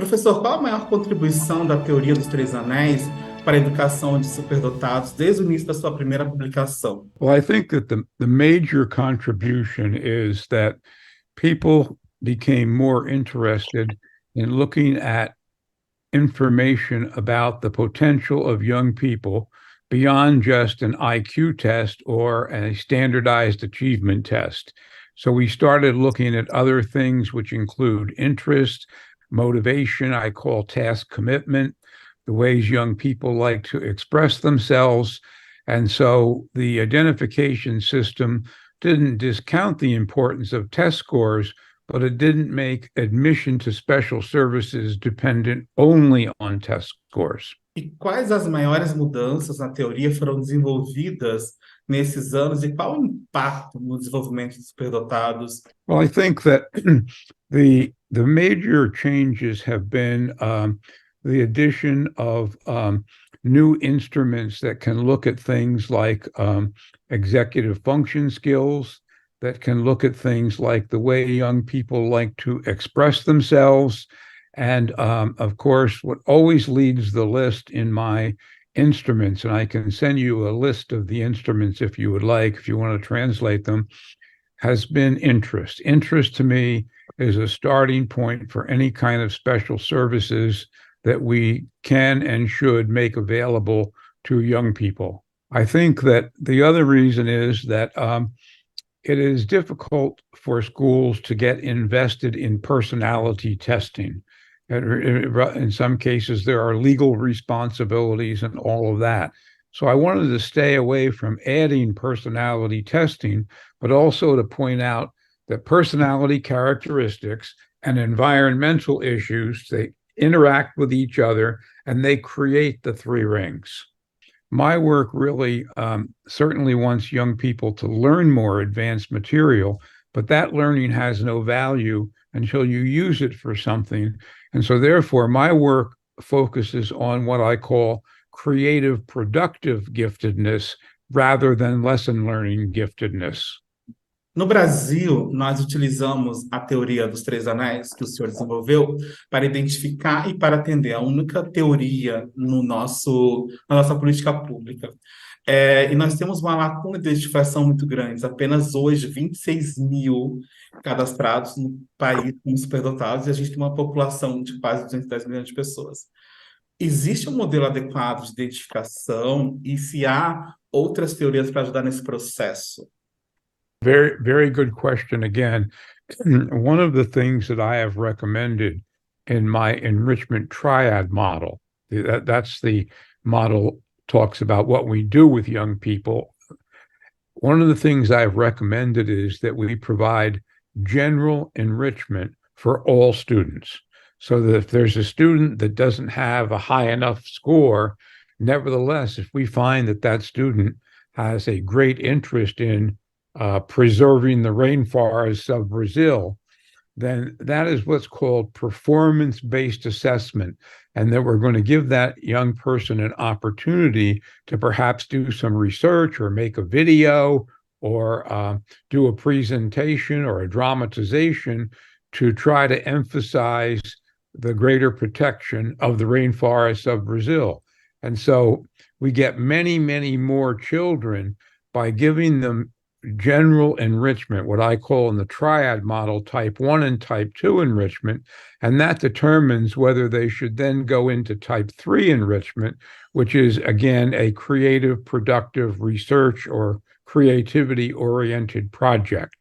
Professor, qual a maior contribuição da teoria dos Três Anéis para a educação de superdotados desde o início da sua primeira publicação? Well, I think that the major contribution is that people became more interested in looking at information about the potential of young people beyond just an IQ test or a standardized achievement test. So we started looking at other things, which include interest, motivation, I call task commitment, the ways young people like to express themselves. And so the identification system didn't discount the importance of test scores, but it didn't make admission to special services dependent only on test scores. E quais as maiores mudanças na teoria foram desenvolvidas nesses anos e qual o impacto no desenvolvimento dos superdotados? Well, I think that the major changes have been the addition of new instruments that can look at things like executive function skills, that can look at things like the way young people like to express themselves. And of course, what always leads the list in my instruments, and I can send you a list of the instruments if you would like, if you want to translate them, has been interest. Interest to me is a starting point for any kind of special services that we can and should make available to young people. I think that the other reason is that it is difficult for schools to get invested in personality testing. In some cases, there are legal responsibilities and all of that. So I wanted to stay away from adding personality testing, but also to point out that personality characteristics and environmental issues, they interact with each other and they create the three rings. My work really certainly wants young people to learn more advanced material, but that learning has no value until you use it for something. And so therefore, my work focuses on what I call creative, productive giftedness rather than lesson learning giftedness. No Brasil, nós utilizamos a teoria dos Três Anéis que o senhor desenvolveu para identificar e para atender a única teoria no na nossa política pública. E nós temos uma lacuna de identificação muito grande. Apenas hoje, 26 mil cadastrados no país como superdotados e a gente tem uma população de quase 210 milhões de pessoas. Existe um modelo adequado de identificação e se há outras teorias para ajudar nesse processo? Very, very good question again. One of the things that I have recommended in my enrichment triad model, that's the model talks about what we do with young people. One of the things I've recommended is that we provide general enrichment for all students. So that if there's a student that doesn't have a high enough score, nevertheless, if we find that that student has a great interest in preserving the rainforests of Brazil, then that is what's called performance-based assessment. And that we're going to give that young person an opportunity to perhaps do some research or make a video or do a presentation or a dramatization to try to emphasize the greater protection of the rainforests of Brazil. And so we get many, many more children by giving them general enrichment, what I call in the triad model, type 1 and type 2 enrichment, and that determines whether they should then go into type 3 enrichment, which is, again, a creative, productive research or creativity-oriented project.